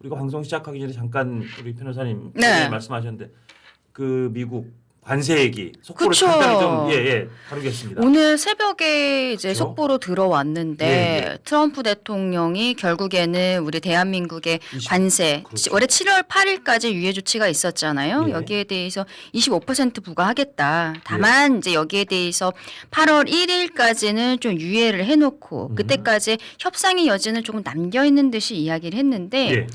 우리가 방송 시작하기 전에 잠깐 우리 변호사님 네. 말씀하셨는데 그 미국 관세 얘기 속보를 그쵸. 잠깐 좀 다루겠습니다. 오늘 새벽에 이제 그쵸? 속보로 들어왔는데 예. 트럼프 대통령이 결국에는 우리 대한민국의 20, 관세 그렇죠. 올해 7월 8일까지 유예 조치가 있었잖아요. 예. 여기에 대해서 25% 부과하겠다. 다만 이제 여기에 대해서 8월 1일까지는 좀 유예를 해놓고 그때까지 협상의 여지는 조금 남겨 있는 듯이 이야기를 했는데 예.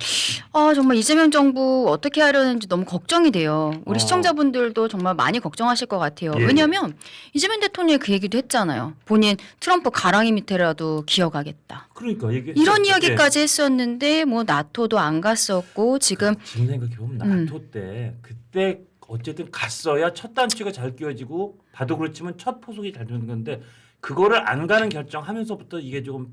정말 이재명 정부 어떻게 하려는지 너무 걱정이 돼요. 우리 시청자분들도 정말 많이 걱정하실 것 같아요. 예. 왜냐하면 이재명 대통령이 그 얘기도 했잖아요. 본인 트럼프 가랑이 밑에라도 기어가겠다. 그러니까 이게 이런 이야기까지 했었는데 뭐 나토도 안 갔었고 지금 지금 생각해 보면 나토 때 그때 어쨌든 갔어야 첫 단추가 잘 끼워지고 봐도 그렇지만 첫 포석이 잘 되는 건데 그거를 안 가는 결정하면서부터 이게 조금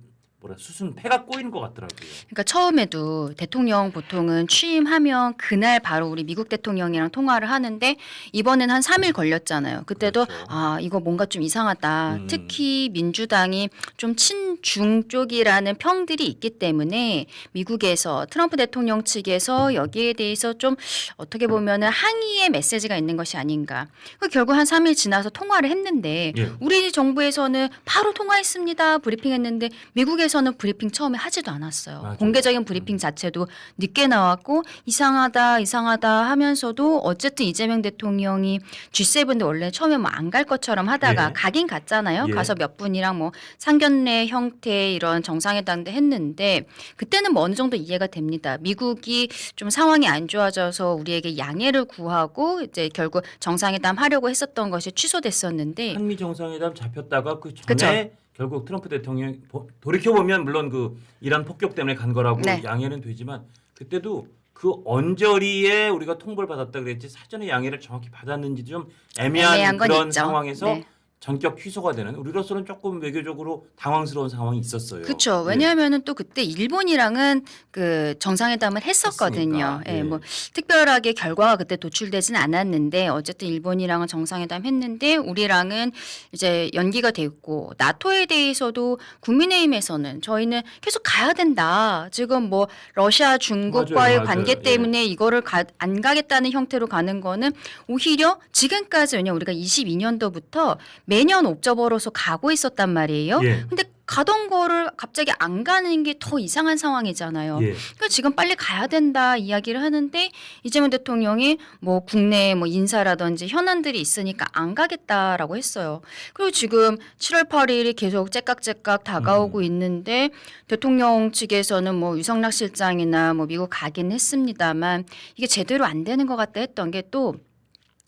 수순 패가 꼬이는 것 같더라고요. 그러니까 처음에도 대통령 보통은 취임하면 그날 바로 우리 미국 대통령이랑 통화를 하는데 이번엔 한 3일 걸렸잖아요. 그때도 그렇죠. 이거 뭔가 좀 이상하다. 특히 민주당이 좀 친중 쪽이라는 평들이 있기 때문에 미국에서 트럼프 대통령 측에서 여기에 대해서 좀 어떻게 보면은 항의의 메시지가 있는 것이 아닌가. 결국 한 3일 지나서 통화를 했는데 예. 우리 정부에서는 바로 통화했습니다. 브리핑했는데 미국에서는 브리핑 처음에 하지도 않았어요. 맞아요. 공개적인 브리핑 자체도 늦게 나왔고 이상하다 하면서도 어쨌든 이재명 대통령이 G7도 원래 처음에 뭐 안 갈 것처럼 하다가 예. 가긴 갔잖아요. 예. 가서 몇 분이랑 뭐 상견례 형태 이런 정상회담도 했는데 그때는 뭐 어느 정도 이해가 됩니다. 미국이 좀 상황이 안 좋아져서 우리에게 양해를 구하고 이제 결국 정상회담 하려고 했었던 것이 취소됐었는데 한미 정상회담 잡혔다가 그 전에 그쵸. 결국 트럼프 대통령이 돌이켜 보면 물론 그 이란 폭격 때문에 간 거라고 네. 양해는 되지만 그때도 그 언저리에 우리가 통보를 받았다 그랬지 사전에 양해를 정확히 받았는지 좀 애매한 건 그런 있죠. 상황에서 네. 전격 취소가 되는 우리로서는 조금 외교적으로 당황스러운 상황이 있었어요. 그렇죠. 예. 왜냐하면은 또 그때 일본이랑은 그 정상회담을 했었거든요. 했으니까. 예, 예. 뭐 특별하게 결과가 그때 도출되진 않았는데 어쨌든 일본이랑은 정상회담 했는데 우리랑은 이제 연기가 됐고 나토에 대해서도 국민의힘에서는 저희는 계속 가야 된다. 지금 뭐 러시아 중국과의 맞아요. 관계 예. 때문에 이거를 안 가겠다는 형태로 가는 거는 오히려 지금까지 왜냐 우리가 22년도부터 매년 옵저버로서 가고 있었단 말이에요. 예. 근데 가던 거를 갑자기 안 가는 게 더 이상한 상황이잖아요. 예. 그러니까 지금 빨리 가야 된다 이야기를 하는데 이재명 대통령이 뭐 국내 뭐 인사라든지 현안들이 있으니까 안 가겠다라고 했어요. 그리고 지금 7월 8일이 계속 째깍째깍 다가오고 있는데 대통령 측에서는 뭐 유성락 실장이나 뭐 미국 가긴 했습니다만 이게 제대로 안 되는 것 같다 했던 게 또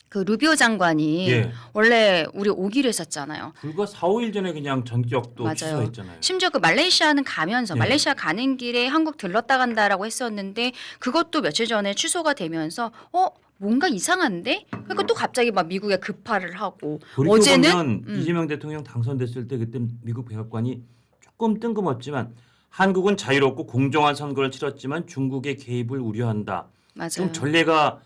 그 루비오 장관이 예. 원래 우리 오기로 했었잖아요. 불과 4, 5일 전에 그냥 전격도 맞아요. 취소했잖아요. 심지어 그 말레이시아는 가면서 예. 말레이시아 가는 길에 한국 들렀다 간다라고 했었는데 그것도 며칠 전에 취소가 되면서 뭔가 이상한데? 그러니까 또 갑자기 막 미국에 급파를 하고 어제는 보면 이재명 대통령 당선됐을 때 그때 미국 백악관이 조금 뜬금없지만 한국은 자유롭고 공정한 선거를 치렀지만 중국의 개입을 우려한다. 맞아요. 좀 전례가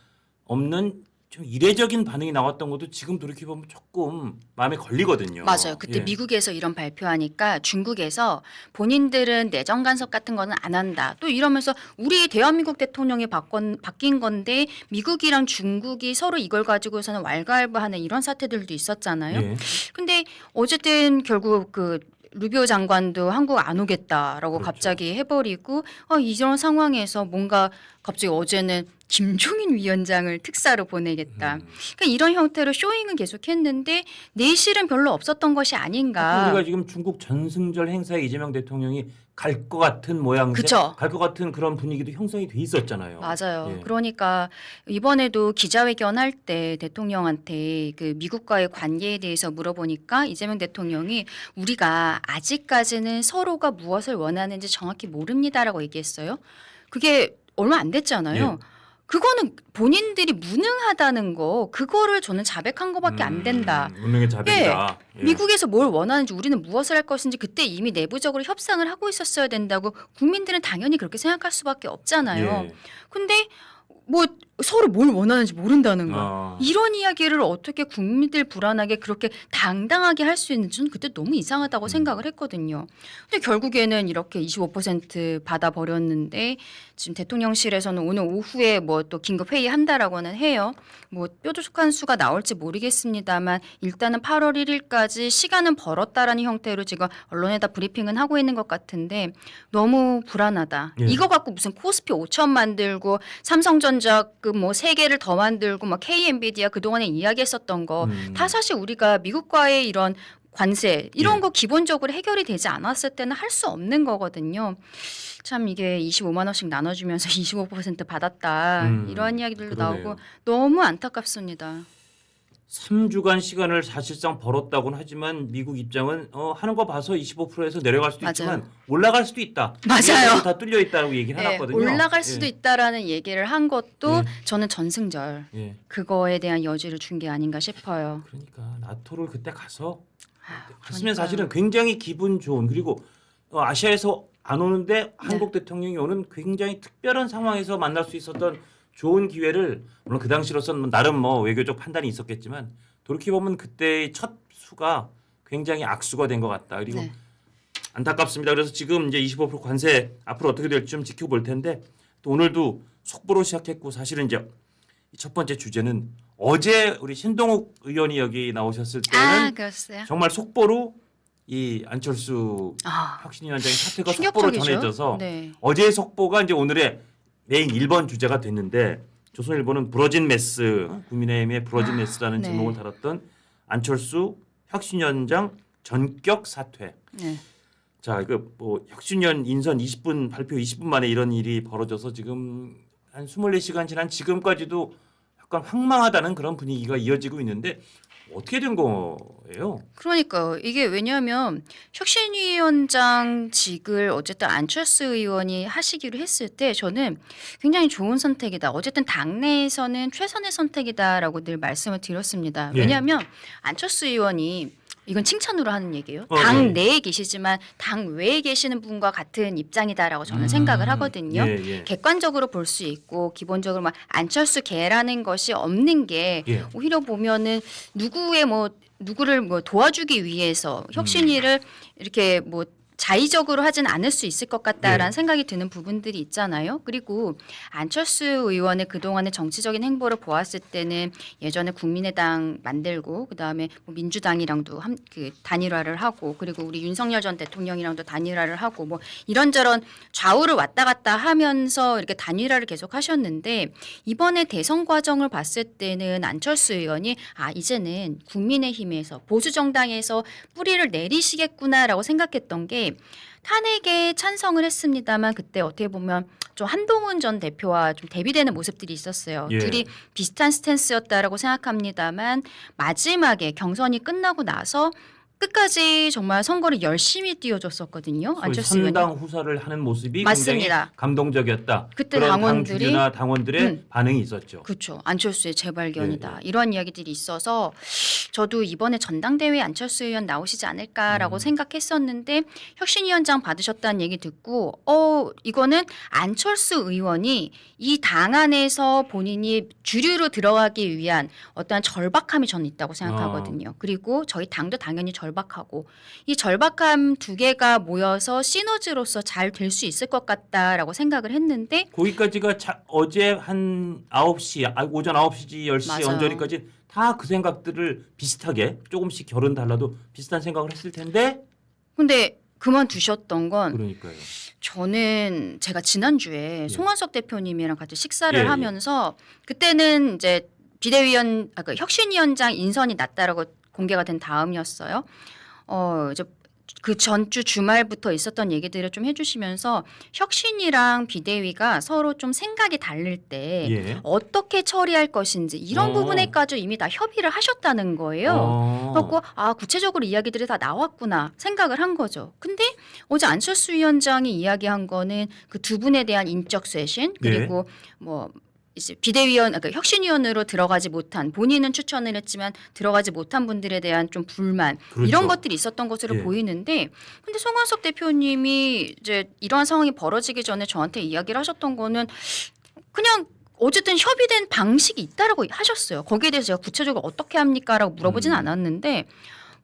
없는 좀 이례적인 반응이 나왔던 것도 지금 돌이켜 보면 조금 마음에 걸리거든요. 맞아요. 그때 예. 미국에서 이런 발표하니까 중국에서 본인들은 내정 간섭 같은 거는 안 한다. 또 이러면서 우리 대한민국 대통령이 바뀐 건데 미국이랑 중국이 서로 이걸 가지고서는 왈가왈부하는 이런 사태들도 있었잖아요. 예. 근데 어쨌든 결국 그 루비오 장관도 한국 안 오겠다라고 그렇죠. 갑자기 해버리고 이런 상황에서 뭔가 갑자기 어제는 김종인 위원장을 특사로 보내겠다. 그러니까 이런 형태로 쇼잉은 계속했는데 내실은 별로 없었던 것이 아닌가. 우리가 지금 중국 전승절 행사에 이재명 대통령이 갈 것 같은 모양새, 그쵸. 갈 것 같은 그런 분위기도 형성이 돼 있었잖아요. 맞아요. 예. 그러니까 이번에도 기자회견 할 때 대통령한테 그 미국과의 관계에 대해서 물어보니까 이재명 대통령이 우리가 아직까지는 서로가 무엇을 원하는지 정확히 모릅니다라고 얘기했어요. 그게 얼마 안 됐잖아요. 예. 그거는 본인들이 무능하다는 거 그거를 저는 자백한 것밖에 안 된다. 운명의 자백이다. 예. 미국에서 뭘 원하는지 우리는 무엇을 할 것인지 그때 이미 내부적으로 협상을 하고 있었어야 된다고 국민들은 당연히 그렇게 생각할 수밖에 없잖아요. 예. 근데 뭐 서로 뭘 원하는지 모른다는 거. 어. 이런 이야기를 어떻게 국민들 불안하게 그렇게 당당하게 할 수 있는지 저는 그때 너무 이상하다고 생각을 했거든요. 근데 결국에는 이렇게 25% 받아버렸는데 지금 대통령실에서는 오늘 오후에 뭐 또 긴급 회의한다라고는 해요. 뭐 뾰족한 수가 나올지 모르겠습니다만 일단은 8월 1일까지 시간은 벌었다라는 형태로 지금 언론에다 브리핑은 하고 있는 것 같은데 너무 불안하다. 예. 이거 갖고 무슨 코스피 5천 만들고 삼성전자 그 뭐 3개를 더 만들고 막 K-엔비디아 그동안에 이야기했었던 거 다 사실 우리가 미국과의 이런 관세 이런 예. 거 기본적으로 해결이 되지 않았을 때는 할 수 없는 거거든요. 참 이게 25만 원씩 나눠주면서 25% 받았다 이런 이야기들도 그러네요. 나오고 너무 안타깝습니다. 3주간 시간을 사실상 벌었다고는 하지만 미국 입장은 하는 거 봐서 25%에서 내려갈 수도 맞아요. 있지만 올라갈 수도 있다. 맞아요. 다 뚫려 있다고 얘기를 네, 해놨거든요. 올라갈 수도 있다라는 얘기를 한 것도 예. 저는 전승절 예. 그거에 대한 여지를 준 게 아닌가 싶어요. 그러니까 나토를 그때 가서 아, 갔으면 그러니까요. 사실은 굉장히 기분 좋은 그리고 아시아에서 안 오는데 한국 대통령이 오는 굉장히 특별한 상황에서 만날 수 있었던 좋은 기회를 물론 그 당시로서는 나름 뭐 외교적 판단이 있었겠지만 돌이켜 보면 그때의 첫 수가 굉장히 악수가 된 것 같다. 그리고 네. 안타깝습니다. 그래서 지금 이제 25% 관세 앞으로 어떻게 될지 좀 지켜볼 텐데 또 오늘도 속보로 시작했고 사실은 이제 첫 번째 주제는 어제 우리 신동욱 의원이 여기 나오셨을 때는 아, 그랬어요. 정말 속보로 이 안철수 아, 혁신위원장의 사퇴가 속보로 충격적이죠. 전해져서 네. 어제의 속보가 이제 오늘의 메인 1번 주제가 됐는데 조선일보는 부러진 메스 국민의힘의 부러진 메스라는 네. 제목을 달았던 안철수 혁신위원장 전격 사퇴. 네. 자, 그 뭐 혁신위원 인선 20분 발표 20분 만에 이런 일이 벌어져서 지금 한 24시간 지난 지금까지도 약간 황망하다는 그런 분위기가 이어지고 있는데 어떻게 된 거예요? 그러니까요. 이게 왜냐하면 혁신위원장직을 어쨌든 안철수 의원이 하시기로 했을 때 저는 굉장히 좋은 선택이다. 어쨌든 당내에서는 최선의 선택이다라고 늘 말씀을 드렸습니다. 예. 왜냐하면 안철수 의원이 이건 칭찬으로 하는 얘기예요. 네. 당 내에 계시지만 당 외에 계시는 분과 같은 입장이다라고 저는 생각을 하거든요. 예, 예. 객관적으로 볼 수 있고 기본적으로 막 안철수계라는 것이 없는 게 예. 오히려 보면은 누구를 뭐 도와주기 위해서 혁신위를 이렇게 뭐 자의적으로 하진 않을 수 있을 것 같다라는 예. 생각이 드는 부분들이 있잖아요. 그리고 안철수 의원의 그동안의 정치적인 행보를 보았을 때는 예전에 국민의당 만들고 그다음에 뭐 민주당이랑도 그 단일화를 하고 그리고 우리 윤석열 전 대통령이랑도 단일화를 하고 뭐 이런저런 좌우를 왔다 갔다 하면서 이렇게 단일화를 계속 하셨는데 이번에 대선 과정을 봤을 때는 안철수 의원이 이제는 국민의힘에서 보수 정당에서 뿌리를 내리시겠구나라고 생각했던 게 탄핵에 찬성을 했습니다만 그때 어떻게 보면 좀 한동훈 전 대표와 좀 대비되는 모습들이 있었어요. 예. 둘이 비슷한 스탠스였다라고 생각합니다만 마지막에 경선이 끝나고 나서 끝까지 정말 선거를 열심히 뛰어줬었거든요. 안철수 의원이. 선당 후사를 하는 모습이 맞습니다. 굉장히 감동적이었다. 그때 그런 당 당원들이- 주류나 당원들의 반응이 있었죠. 그렇죠. 안철수의 재발견이다. 예, 이런 이야기들이 있어서 저도 이번에 전당대회 안철수 의원 나오시지 않을까라고 생각했었는데 혁신위원장 받으셨다는 얘기 듣고 이거는 안철수 의원이 이 당 안에서 본인이 주류로 들어가기 위한 어떠한 절박함이 저는 있다고 생각하거든요. 그리고 저희 당도 당연히 절박하고 이 절박함 두 개가 모여서 시너지로서 잘 될 수 있을 것 같다라고 생각을 했는데 거기까지가 어제 한 9시, 오전 9시, 10시 맞아요. 언저리까지 다 그 생각들을 비슷하게 조금씩 결은 달라도 비슷한 생각을 했을 텐데 근데 그만두셨던 건 그러니까요. 저는 제가 지난주에 송원석 대표님이랑 같이 식사를 예, 예. 하면서 그때는 이제 그 혁신위원장 인선이 났다라고 공개가 된 다음이었어요. 이제 그 전주 주말부터 있었던 얘기들을 좀 해주시면서 혁신이랑 비대위가 서로 좀 생각이 다를 때 예. 어떻게 처리할 것인지 이런 부분에까지 이미 다 협의를 하셨다는 거예요. 그래서 구체적으로 이야기들이 다 나왔구나 생각을 한 거죠. 근데 어제 안철수 위원장이 이야기한 거는 그 두 분에 대한 인적 쇄신 그리고 뭐 이제 그러니까 혁신위원으로 들어가지 못한 본인은 추천을 했지만 들어가지 못한 분들에 대한 좀 불만 그렇죠. 이런 것들이 있었던 것으로 예. 보이는데 근데 송원석 대표님이 이제 이러한 상황이 벌어지기 전에 저한테 이야기를 하셨던 거는 그냥 어쨌든 협의된 방식이 있다라고 하셨어요. 거기에 대해서 제가 구체적으로 어떻게 합니까라고 물어보진 않았는데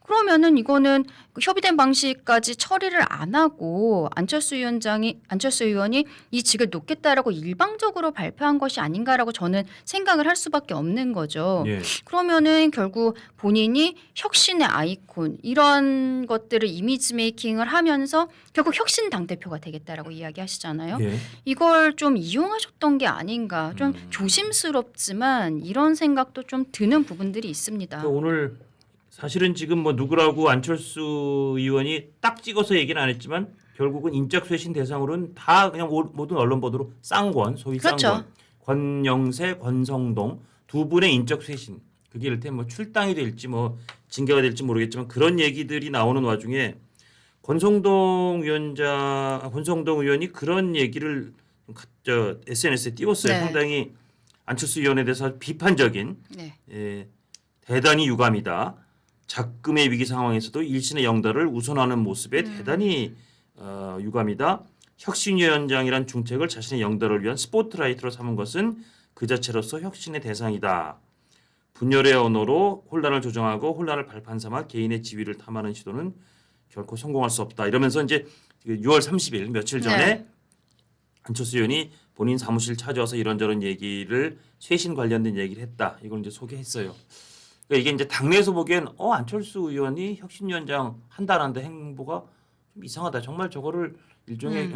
그러면은 이거는 그 협의된 방식까지 처리를 안 하고 안철수 의원이 이 직을 놓겠다라고 일방적으로 발표한 것이 아닌가라고 저는 생각을 할 수밖에 없는 거죠. 예. 그러면은 결국 본인이 혁신의 아이콘 이런 것들을 이미지 메이킹을 하면서 결국 혁신 당대표가 되겠다라고 이야기하시잖아요. 예. 이걸 좀 이용하셨던 게 아닌가 좀 조심스럽지만 이런 생각도 좀 드는 부분들이 있습니다. 그러니까 오늘 사실은 지금 뭐 누구라고 안철수 의원이 딱 찍어서 얘기는 안 했지만 결국은 인적쇄신 대상으로는 다 그냥 모든 언론 보도로 쌍권 소위 그렇죠. 쌍권 권영세 권성동 두 분의 인적쇄신 그게 이를테면 뭐 출당이 될지 뭐 징계가 될지 모르겠지만 그런 얘기들이 나오는 와중에 권성동 의원이 그런 얘기를 SNS에 띄웠어요. 네. 상당히 안철수 의원에 대해서 비판적인 네. 대단히 유감이다. 작금의 위기 상황에서도 일신의 영달을 우선하는 모습에 대단히 유감이다. 혁신위원장이란 중책을 자신의 영달을 위한 스포트라이트로 삼은 것은 그 자체로서 혁신의 대상이다. 분열의 언어로 혼란을 조정하고 혼란을 발판 삼아 개인의 지위를 탐하는 시도는 결코 성공할 수 없다. 이러면서 이제 6월 30일 며칠 전에 네. 안철수 의원이 본인 사무실 찾아와서 이런저런 얘기를 쇄신 관련된 얘기를 했다. 이걸 이제 소개했어요. 그러니까 이게 이제 당내에서 보기엔 안철수 의원이 혁신위원장 한다는데 행보가 좀 이상하다. 정말 저거를 일종의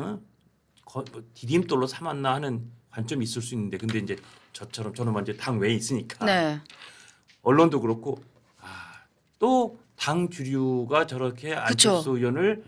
디딤돌로 삼았나 하는 관점이 있을 수 있는데 근데 이제 저처럼 저는 이제 당 외에 있으니까 네. 언론도 그렇고 또 당 주류가 저렇게 안철수 의원을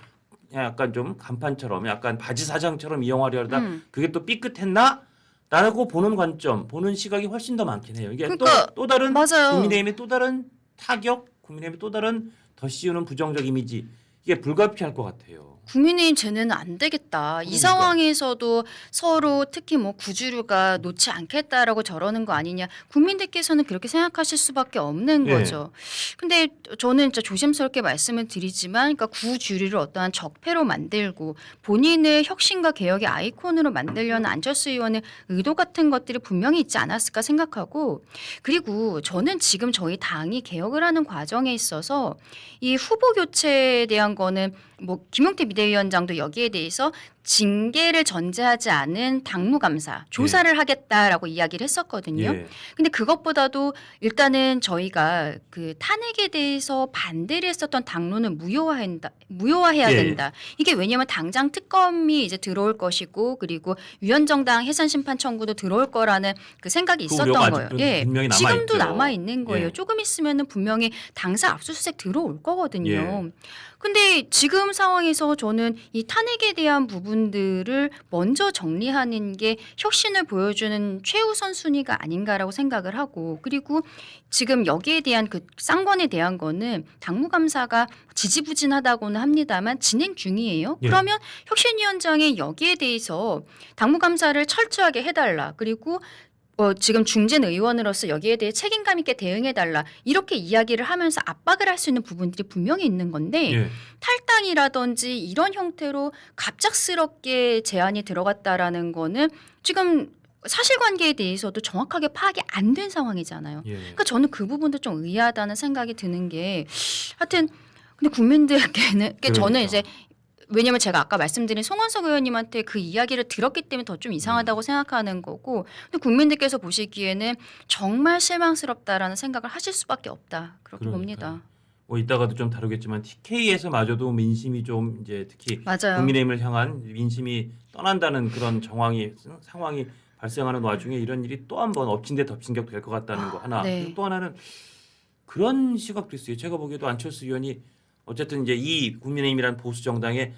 그냥 약간 좀 간판처럼 약간 바지 사장처럼 이용하려 하다 그게 또 삐끗했나? 라고 보는 관점, 보는 시각이 훨씬 더 많긴 해요. 이게 그러니까, 또 다른 맞아요. 국민의힘의 또 다른 타격, 국민의힘의 또 다른 더 씌우는 부정적 이미지 이게 불가피할 것 같아요. 국민의힘 쟤네는 안 되겠다. 이 그러니까. 상황에서도 서로 특히 뭐 구주류가 놓지 않겠다라고 저러는 거 아니냐. 국민들께서는 그렇게 생각하실 수밖에 없는 예. 거죠. 근데 저는 진짜 조심스럽게 말씀을 드리지만 그러니까 구주류를 어떠한 적폐로 만들고 본인을 혁신과 개혁의 아이콘으로 만들려는 안철수 의원의 의도 같은 것들이 분명히 있지 않았을까 생각하고 그리고 저는 지금 저희 당이 개혁을 하는 과정에 있어서 이 후보 교체에 대한 거는 뭐 김용태 비대위원장도 여기에 대해서 징계를 전제하지 않은 당무감사 조사를 하겠다라고 이야기를 했었거든요. 예. 근데 그것보다도 일단은 저희가 그 탄핵에 대해서 반대를 했었던 당론을 무효화해야 예. 된다. 이게 왜냐하면 당장 특검이 이제 들어올 것이고 그리고 위헌정당 해산 심판 청구도 들어올 거라는 그 생각이 그 있었던 우려가 거예요. 아직도 분명히 남아 지금도 있죠. 남아 있는 거예요. 예. 조금 있으면은 분명히 당사 압수수색 들어올 거거든요. 예. 근데 지금 상황에서 저는 이 탄핵에 대한 부분들을 먼저 정리하는 게 혁신을 보여주는 최우선 순위가 아닌가라고 생각을 하고 그리고 지금 여기에 대한 그 쌍권에 대한 거는 당무감사가 지지부진하다고는 합니다만 진행 중이에요. 예. 그러면 혁신위원장이 여기에 대해서 당무감사를 철저하게 해달라. 그리고 지금 중진 의원으로서 여기에 대해 책임감 있게 대응해달라 이렇게 이야기를 하면서 압박을 할 수 있는 부분들이 분명히 있는 건데 예. 탈당이라든지 이런 형태로 갑작스럽게 제안이 들어갔다라는 거는 지금 사실관계에 대해서도 정확하게 파악이 안 된 상황이잖아요. 예. 그러니까 저는 그 부분도 좀 의아하다는 생각이 드는 게 하여튼 근데 국민들께는 그러니까 저는 그러니까. 이제 왜냐면 제가 아까 말씀드린 송원석 의원님한테 그 이야기를 들었기 때문에 더 좀 이상하다고 생각하는 거고 근데 국민들께서 보시기에는 정말 실망스럽다라는 생각을 하실 수밖에 없다. 그렇게 그러니까요. 봅니다. 뭐 이따가도 좀 다루겠지만 TK에서마저도 민심이 좀 이제 특히 맞아요. 국민의힘을 향한 민심이 떠난다는 그런 상황이 발생하는 와중에 이런 일이 또 한 번 엎친 데 덮친 격 될 것 같다는 거 하나. 네. 그리고 또 하나는 그런 시각도 있어요. 제가 보기에도 안철수 의원이 어쨌든 이제 이 국민의힘이라는 보수 정당에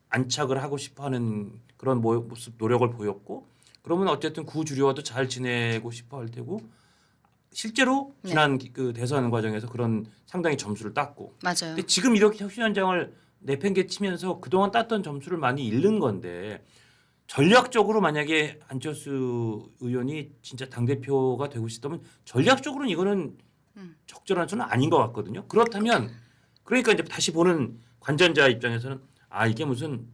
안착을 하고 싶어하는 그런 모습 노력을 보였고 그러면 어쨌든 구주류와도 잘 지내고 싶어할 테고 실제로 지난 그 대선 과정에서 그런 상당히 점수를 땄고 맞아요. 근데 지금 이렇게 혁신위원장을 내팽개치면서 그동안 땄던 점수를 많이 잃는 건데 전략적으로 만약에 안철수 의원이 진짜 당대표가 되고 싶다면 전략적으로는 이거는 적절한 수는 아닌 것 같거든요. 그렇다면 그러니까 이제 다시 보는 관전자 입장에서는 이게 무슨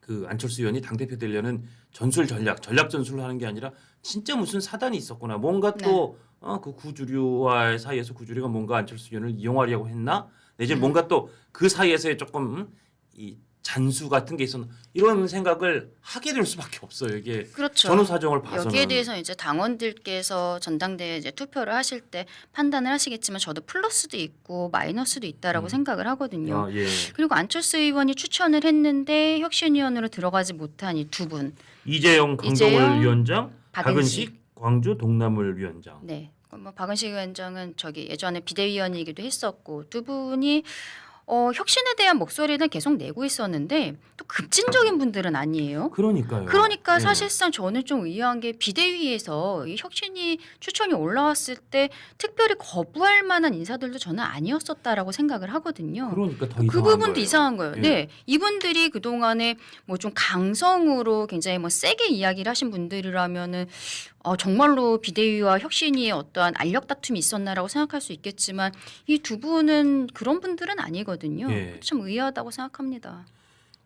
그 안철수 의원이 당대표 되려는 전략 전술을 하는 게 아니라 진짜 무슨 사단이 있었구나. 뭔가 또 그 구주류와의 사이에서 구주류가 뭔가 안철수 의원을 이용하려고 했나? 내지는 뭔가 또 그 사이에서의 조금 이 잔수 같은 게 있었나? 이런 생각을 하게 될 수밖에 없어요. 이게 그렇죠. 전후 사정을 봐서는. 여기에 대해서 이제 당원들께서 전당대회 이제 투표를 하실 때 판단을 하시겠지만 저도 플러스도 있고 마이너스도 있다라고 생각을 하거든요. 아, 예. 그리고 안철수 의원이 추천을 했는데 혁신위원으로 들어가지 못한 이 두 분. 이재용 강동을 위원장, 박은식 광주 동남을 위원장. 네. 뭐 박은식 위원장은 저기 예전에 비대위원이기도 했었고 두 분이 혁신에 대한 목소리는 계속 내고 있었는데 또 급진적인 분들은 아니에요. 그러니까요. 그러니까 예. 사실상 저는 좀 의아한 게 비대위에서 이 혁신이 추천이 올라왔을 때 특별히 거부할 만한 인사들도 저는 아니었었다라고 생각을 하거든요. 그러니까 더 그 이상한 부분도 거예요. 이상한 거예요. 예. 네, 이분들이 그 동안에 뭐 좀 강성으로 굉장히 뭐 세게 이야기를 하신 분들이라면은 정말로 비대위와 혁신이의 어떠한 알력 다툼이 있었나라고 생각할 수 있겠지만 이 두 분은 그런 분들은 아니거든요. 예. 참 의아하다고 생각합니다.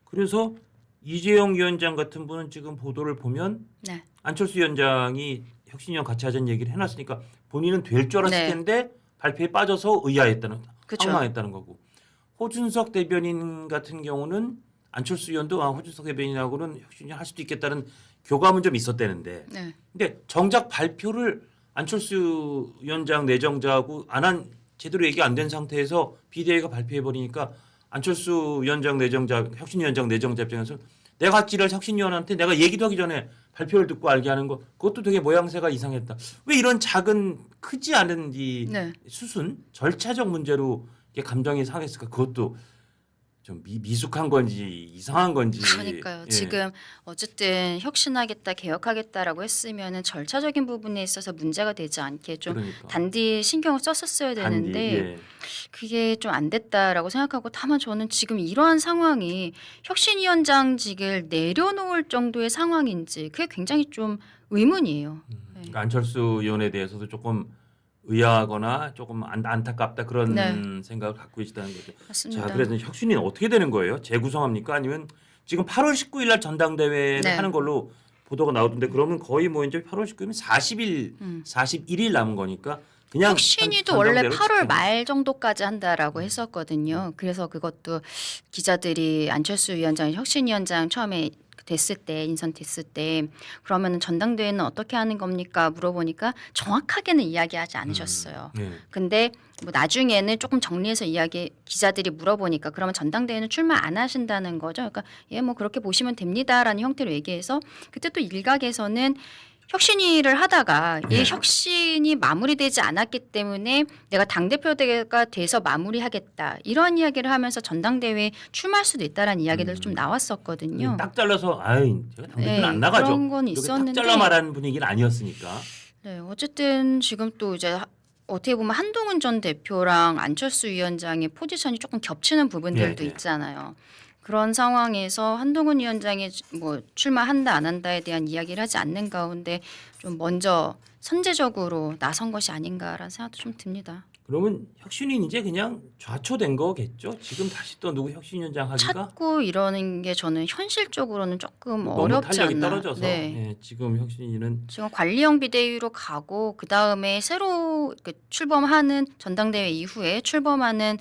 그래서 이재용 위원장 같은 분은 지금 보도를 보면 네, 안철수 위원장이 혁신위원 같이 하자는 얘기를 해놨으니까 본인은 될 줄 알았을 네. 텐데 발표에 빠져서 의아했다는, 그쵸. 황망했다는 거고. 호준석 대변인 같은 경우는 안철수 의원도 호준석 대변인하고는 혁신위원 할 수도 있겠다는 교감은 좀 있었다는데, 네, 근데 정작 발표를 안철수 위원장 내정자하고 안 한 제대로 얘기 안 된 상태에서 비대위가 발표해 버리니까 안철수 위원장 내정자, 혁신위원장 내정자 입장에서 내가 지를 혁신위원한테 내가 얘기도 하기 전에 발표를 듣고 알게 하는 거, 그것도 되게 모양새가 이상했다. 왜 이런 작은 크지 않은 이 네. 수순 절차적 문제로 이게 감정이 상했을까? 그것도 좀 미숙한 건지 이상한 건지. 그러니까요. 예. 지금 어쨌든 혁신하겠다, 개혁하겠다라고 했으면은 절차적인 부분에 있어서 문제가 되지 않게 좀 그러니까. 단디 신경을 썼었어야 되는데 단디, 예. 그게 좀 안 됐다라고 생각하고 다만 저는 지금 이러한 상황이 혁신위원장직을 내려놓을 정도의 상황인지 그게 굉장히 좀 의문이에요. 네. 그러니까 안철수 의원에 대해서도 조금 의아하거나 조금 안타깝다 그런 네. 생각을 갖고 계시다는 거죠. 맞습니다. 자, 그래서 혁신위는 어떻게 되는 거예요? 재구성합니까? 아니면 지금 8월 19일 날 전당대회를 네. 하는 걸로 보도가 나오던데 그러면 거의 뭐 이제 8월 19일이면 40일, 41일 남은 거니까 그냥 혁신위도 원래 전당대회로 8월 지켜내는 말 정도까지 한다라고 했었거든요. 그래서 그것도 기자들이 안철수 위원장, 혁신위원장 처음에 됐을 때 인선됐을 때 그러면은 전당대회는 어떻게 하는 겁니까 물어보니까 정확하게는 이야기하지 않으셨어요. 네. 근데 뭐 나중에는 조금 정리해서 이야기 기자들이 물어보니까 그러면 전당대회는 출마 안 하신다는 거죠. 그러니까 예 뭐 그렇게 보시면 됩니다라는 형태로 얘기해서 그때 또 일각에서는 혁신위를 하다가 이 네. 혁신이 마무리되지 않았기 때문에 내가 당대표가 돼서 마무리하겠다 이런 이야기를 하면서 전당대회에 출마할 수도 있다라는 이야기들 좀 나왔었거든요. 딱 잘라서 아유 제가 당대표는 네, 안 나가죠. 그런 건 이렇게 있었는데 딱 잘라 말하는 분위기는 아니었으니까. 네, 어쨌든 지금 또 이제 어떻게 보면 한동훈 전 대표랑 안철수 위원장의 포지션이 조금 겹치는 부분들도 네, 네. 있잖아요. 그런 상황에서 한동훈 위원장이 뭐 출마한다 안 한다에 대한 이야기를 하지 않는 가운데 좀 먼저 선제적으로 나선 것이 아닌가라는 생각도 좀 듭니다. 그러면 혁신이 이제 그냥 좌초된 거겠죠? 지금 다시 또 누구 혁신위원장 하기가 찾고 이러는 게 저는 현실적으로는 조금 너무 어렵지 탄력이 않나. 떨어져서 네. 예, 지금 혁신위는 지금 관리형 비대위로 가고 그 다음에 새로 출범하는 전당대회 이후에 출범하는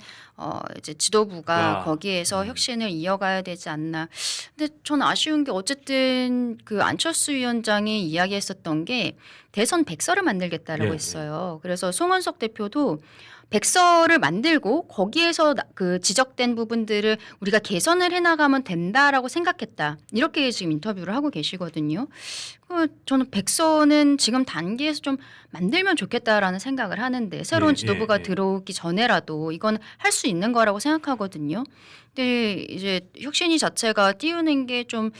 이제 지도부가 야. 거기에서 혁신을 이어가야 되지 않나. 근데 저는 아쉬운 게 어쨌든 그 안철수 위원장이 이야기했었던 게 대선 백서를 만들겠다라고 네, 했어요. 그래서 송원석 대표도 백서를 만들고 거기에서 그 지적된 부분들을 우리가 개선을 해나가면 된다라고 생각했다. 이렇게 지금 인터뷰를 하고 계시거든요. 저는 백서는 지금 단계에서 좀 만들면 좋겠다라는 생각을 하는데 새로운 네, 지도부가 네. 들어오기 전에라도 이건 할 수 있는 거라고 생각하거든요. 근데 이제 혁신위 자체가 띄우는 게 좀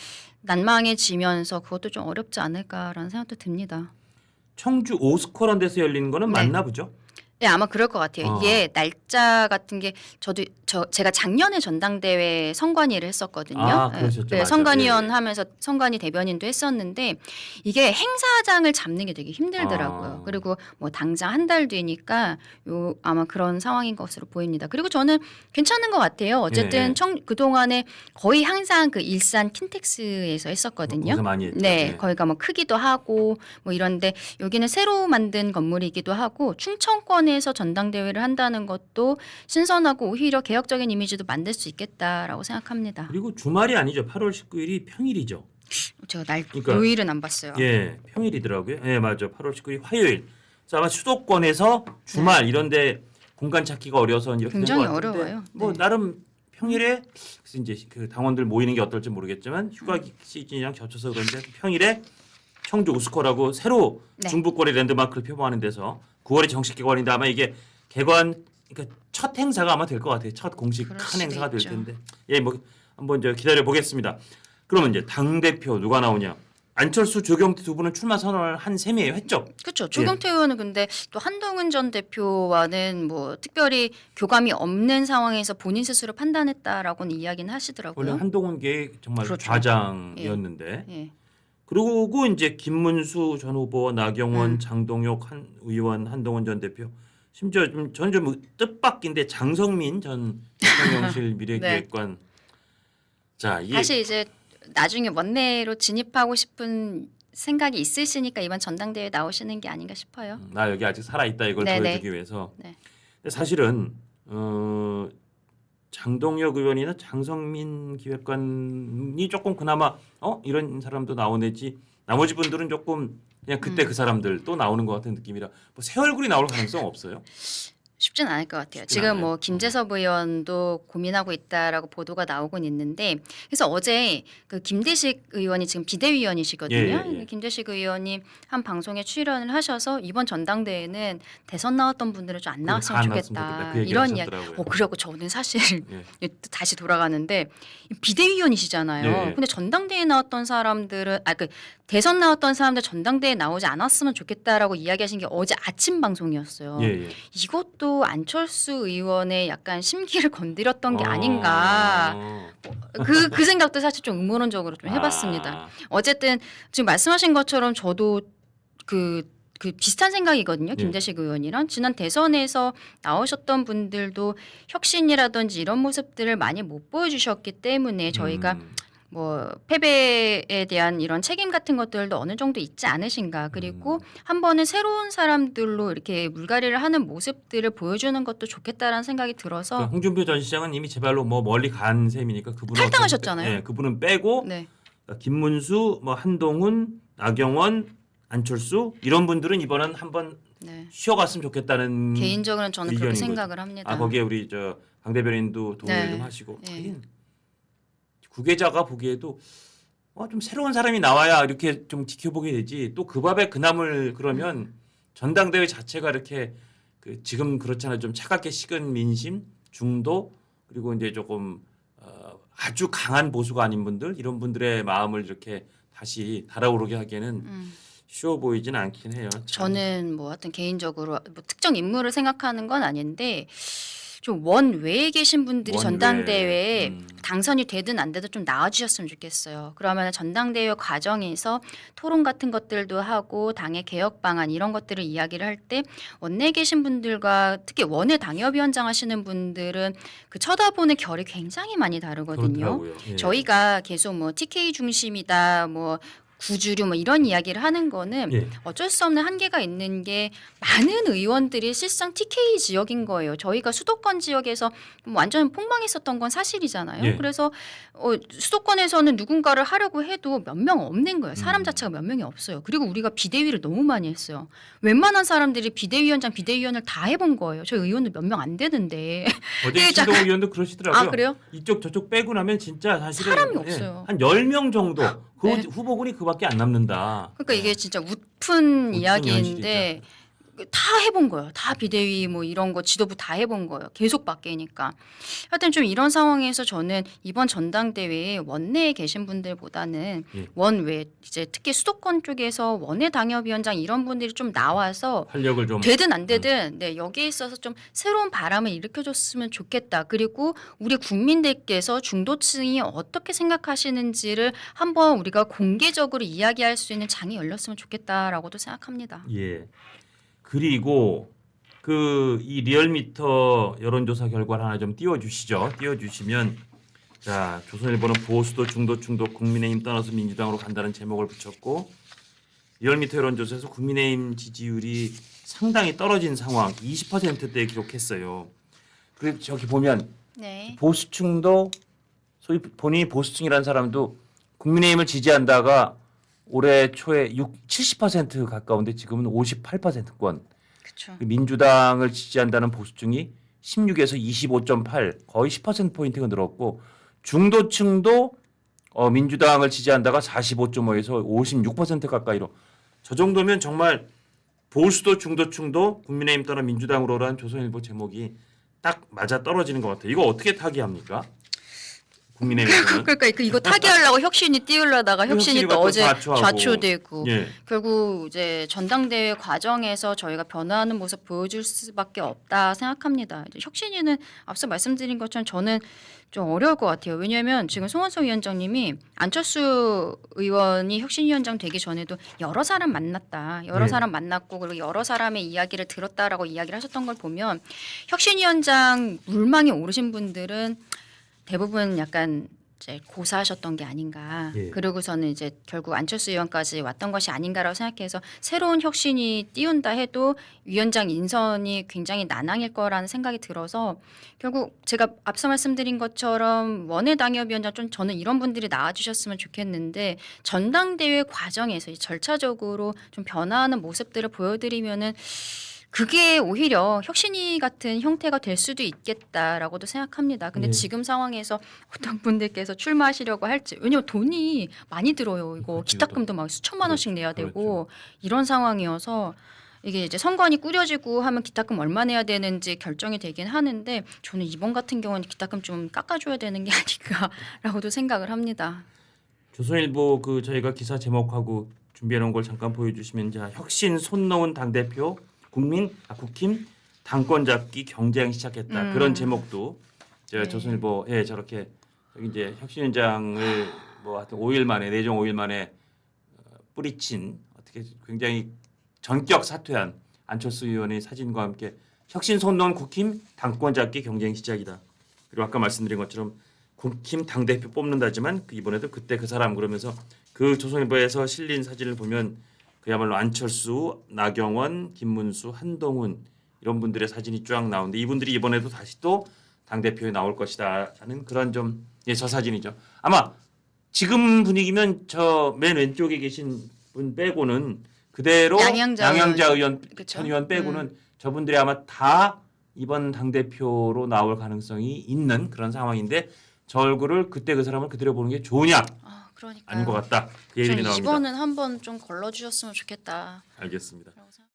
난망해지면서 그것도 좀 어렵지 않을까라는 생각도 듭니다. 청주 오스코란 데서 열리는 거는 네. 맞나 보죠? 네, 아마 그럴 것 같아요. 이게 날짜 같은 게 제가 작년에 전당대회 선관위를 했었거든요. 아, 그러셨죠. 네, 맞아요. 선관위원 예. 하면서 선관위 대변인도 했었는데 이게 행사장을 잡는 게 되게 힘들더라고요. 아. 그리고 뭐 당장 한 달 뒤니까 아마 그런 상황인 것으로 보입니다. 그리고 저는 괜찮은 것 같아요. 어쨌든 예. 그동안에 거의 항상 그 일산 킨텍스에서 했었거든요. 거기서 많이 했죠. 네, 예. 거기가 뭐 크기도 하고 뭐 이런데 여기는 새로 만든 건물이기도 하고 충청권에서 전당대회를 한다는 것도 신선하고 오히려 개혁적인 이미지도 만들 수 있겠다라고 생각합니다. 그리고 주말이 아니죠. 8월 19일이 평일이죠. 제가 그러니까 요일은 안 봤어요. 예, 평일이더라고요. 예, 맞아. 8월 19일 화요일. 그래서 아마 수도권에서 주말 이런데 공간 찾기가 어려서 이렇게 된 굉장히 것 같은데 어려워요. 뭐 네. 나름 평일에 그래서 이제 그 당원들 모이는 게 어떨지 모르겠지만 휴가 시즌이랑 겹쳐서 그런데 평일에 청주 우스코라고 새로 네. 중부거리 랜드마크를 표방하는 데서 9월에 정식 개관인데 아마 이게 개관 그러니까 첫 행사가 아마 될 것 같아요. 첫 공식 그럴 큰 수도 행사가 될 있죠. 텐데 예, 뭐 한번 이제 기다려 보겠습니다. 그러면 이제 당 대표 누가 나오냐? 안철수, 조경태 두 분은 출마 선언을 한 셈이에요. 했죠? 그렇죠. 조경태 의원은 근데 또 한동훈 전 대표와는 뭐 특별히 교감이 없는 상황에서 본인 스스로 판단했다라고는 이야기는 하시더라고요. 원래 한동훈계의 정말 그렇죠. 좌장이었는데 예. 그리고 이제 김문수 전 후보, 나경원, 음. 장동혁 한 의원, 한동훈 전 대표 심지어 저는 좀 뜻밖인데 장성민 전 대통령실 미래기획관 자 이게 다시 이제 나중에 원내로 진입하고 싶은 생각이 있으시니까 이번 전당대회 나오시는 게 아닌가 싶어요. 나 여기 아직 살아 있다 이걸 네네. 보여주기 위해서. 네. 근데 사실은 장동혁 의원이나 장성민 기획관이 조금 그나마 이런 사람도 나오네지 나머지 분들은 조금 그냥 그때 그 사람들 또 나오는 것 같은 느낌이라 뭐 새 얼굴이 나올 가능성 없어요? 쉽진 않을 것 같아요. 쉽진 지금 않아요. 뭐 김재섭 의원도 고민하고 있다라고 보도가 나오곤 있는데 그래서 어제 그 김대식 의원이 지금 비대위원이시거든요. 예. 김대식 의원이 한 방송에 출연을 하셔서 이번 전당대회는 대선 나왔던 분들은 좀 안 나왔으면 안 좋겠다. 나왔으면 좋겠다. 그 얘기를 이런 이야기. 하셨더라고요. 그리고 저는 사실 예. 다시 돌아가는데 비대위원이시잖아요. 예. 근데 전당대회 나왔던 사람들은 그 대선 나왔던 사람들 전당대회 나오지 않았으면 좋겠다라고 이야기하신 게 어제 아침 방송이었어요. 예. 이것도 안철수 의원의 약간 심기를 건드렸던 게 아닌가. 그 생각도 사실 좀 음모론적으로 좀 해봤습니다. 어쨌든 지금 말씀하신 것처럼 저도 그 비슷한 생각이거든요. 김대식 의원이랑 지난 대선에서 나오셨던 분들도 혁신이라든지 이런 모습들을 많이 못 보여주셨기 때문에 저희가 뭐 패배에 대한 이런 책임 같은 것들도 어느 정도 있지 않으신가. 그리고 한 번은 새로운 사람들로 이렇게 물갈이를 하는 모습들을 보여주는 것도 좋겠다라는 생각이 들어서 그러니까 홍준표 전 시장은 이미 제 발로 뭐 멀리 간 셈이니까 그분은 탈당하셨잖아요. 예, 그분은 빼고 네. 김문수, 뭐 한동훈, 나경원, 안철수 이런 분들은 이번은 한번 네. 쉬어갔으면 좋겠다는 개인적으로는 저는 그렇게 의견인 생각을 합니다. 거기에 우리 강 대변인도 동의를 네. 좀 하시고 네. 하긴 구계자가 보기에도 좀 새로운 사람이 나와야 이렇게 좀 지켜보게 되지 또 그 밥에 그 나물 그러면 전당대회 자체가 이렇게 지금 그렇잖아요. 좀 차갑게 식은 민심, 중도 그리고 이제 조금 아주 강한 보수가 아닌 분들 이런 분들의 마음을 이렇게 다시 달아오르게 하기에는 쉬워 보이진 않긴 해요. 참. 저는 뭐 하여튼 개인적으로 뭐 특정 인물을 생각하는 건 아닌데 좀 원 외에 계신 분들이 원 전당대회에 외에, 당선이 되든 안 되든 좀 나와주셨으면 좋겠어요. 그러면 전당대회 과정에서 토론 같은 것들도 하고 당의 개혁 방안 이런 것들을 이야기를 할 때 원내에 계신 분들과 특히 원외 당협위원장 하시는 분들은 그 쳐다보는 결이 굉장히 많이 다르거든요. 그렇더라고요. 예. 저희가 계속 뭐 TK 중심이다 뭐 구주류 뭐 이런 이야기를 하는 거는 예. 어쩔 수 없는 한계가 있는 게 많은 의원들이 실상 TK 지역인 거예요. 저희가 수도권 지역에서 완전 폭망했었던 건 사실이잖아요. 예. 그래서 수도권에서는 누군가를 하려고 해도 몇 명 없는 거예요. 사람 자체가 몇 명이 없어요. 그리고 우리가 비대위를 너무 많이 했어요. 웬만한 사람들이 비대위원장, 비대위원을 다 해본 거예요. 저희 의원들 몇 명 안 되는데. 어제 신동 의원도 그러시더라고요. 아 그래요? 이쪽 저쪽 빼고 나면 진짜 사실은 사람이 없어요. 한 10명 정도 그 네. 후보군이 그밖에 안 남는다. 그러니까 이게 진짜 웃픈 이야기인데 다 해본 거예요. 다 비대위 뭐 이런 거 지도부 다 해본 거예요. 계속 바뀌니까. 하여튼 좀 이런 상황에서 저는 이번 전당대회에 원내에 계신 분들보다는 예. 원외 이제 특히 수도권 쪽에서 원내 당협위원장 이런 분들이 좀 나와서 활력을 좀 되든 안 되든 네, 여기에 있어서 좀 새로운 바람을 일으켜줬으면 좋겠다. 그리고 우리 국민들께서 중도층이 어떻게 생각하시는지를 한번 우리가 공개적으로 이야기할 수 있는 장이 열렸으면 좋겠다라고도 생각합니다. 예. 그리고 그 이 리얼미터 여론조사 결과를 하나 좀 띄워주시죠. 띄워주시면 자 조선일보는 보수도 중도층도 국민의힘 떠나서 민주당으로 간다는 제목을 붙였고 리얼미터 여론조사에서 국민의힘 지지율이 상당히 떨어진 상황 20%대에 기록했어요. 그리고 저기 보면 네. 보수층도 소위 본인이 보수층이라는 사람도 국민의힘을 지지한다가 올해 초에 70% 가까운데 지금은 58%권. 그렇죠. 민주당을 지지한다는 보수층이 16에서 25.8 거의 10% 포인트가 늘었고 중도층도 민주당을 지지한다가 45.5에서 56% 가까이로 저 정도면 정말 보수도 중도층도 국민의힘 떠나 민주당으로라는 조선일보 제목이 딱 맞아 떨어지는 것 같아요. 이거 어떻게 타개합니까? 국민의힘은 그러니까 이거 타개하려고 혁신이 띄우려다가 혁신이 또 어제 좌초되고 예. 결국 이제 전당대회 과정에서 저희가 변화하는 모습 보여줄 수밖에 없다 생각합니다. 이제 혁신위는 앞서 말씀드린 것처럼 저는 좀 어려울 것 같아요. 왜냐하면 지금 송원석 위원장님이 안철수 의원이 혁신위원장 되기 전에도 여러 사람 만났다. 여러 네. 사람 만났고 그리고 여러 사람의 이야기를 들었다라고 이야기를 하셨던 걸 보면 혁신위원장 물망에 오르신 분들은 대부분 약간 이제 고사하셨던 게 아닌가. 예. 그러고서는 이제 결국 안철수 의원까지 왔던 것이 아닌가라고 생각해서 새로운 혁신이 띄운다 해도 위원장 인선이 굉장히 난항일 거라는 생각이 들어서 결국 제가 앞서 말씀드린 것처럼 원외 당협위원장 좀 저는 이런 분들이 나와주셨으면 좋겠는데 전당대회 과정에서 절차적으로 좀 변화하는 모습들을 보여드리면은 그게 오히려 혁신위 같은 형태가 될 수도 있겠다라고도 생각합니다. 근데 네. 지금 상황에서 어떤 분들께서 출마하시려고 할지 왜냐면 돈이 많이 들어요. 이거 그렇죠. 기탁금도 막 수천만 원씩 내야 되고 그렇죠. 이런 상황이어서 이게 이제 선관위 꾸려지고 하면 기탁금 얼마 내야 되는지 결정이 되긴 하는데 저는 이번 같은 경우는 기탁금 좀 깎아줘야 되는 게 아닌가라고도 생각을 합니다. 조선일보 그 저희가 기사 제목하고 준비해 놓은 걸 잠깐 보여주시면 자 혁신 손 놓은 당 대표 국힘 당권 잡기 경쟁 시작했다 그런 제목도 제가 네. 조선일보에 저렇게 여기 이제 혁신위원장을 뭐 하여튼 5일 만에 내정 5일 만에 뿌리친 어떻게 굉장히 전격 사퇴한 안철수 의원의 사진과 함께 혁신 손 놓은 국힘 당권 잡기 경쟁 시작이다. 그리고 아까 말씀드린 것처럼 국힘 당 대표 뽑는다지만 이번에도 그때 그 사람 그러면서 그 조선일보에서 실린 사진을 보면 그야말로 안철수, 나경원, 김문수, 한동훈 이런 분들의 사진이 쫙 나오는데 이분들이 이번에도 다시 또 당 대표에 나올 것이다 하는 그런 좀 저 사진이죠. 아마 지금 분위기면 저 맨 왼쪽에 계신 분 빼고는 그대로 양양자 의원 그쵸? 전 의원 빼고는 저분들이 아마 다 이번 당 대표로 나올 가능성이 있는 그런 상황인데 저 얼굴을 그때 그 사람을 그대로 보는 게 좋으냐? 그러니까 아닌 것 같다. 그 얘기가 저는 나옵니다. 이번은 한번 좀 걸러주셨으면 좋겠다. 알겠습니다. 라고 생각-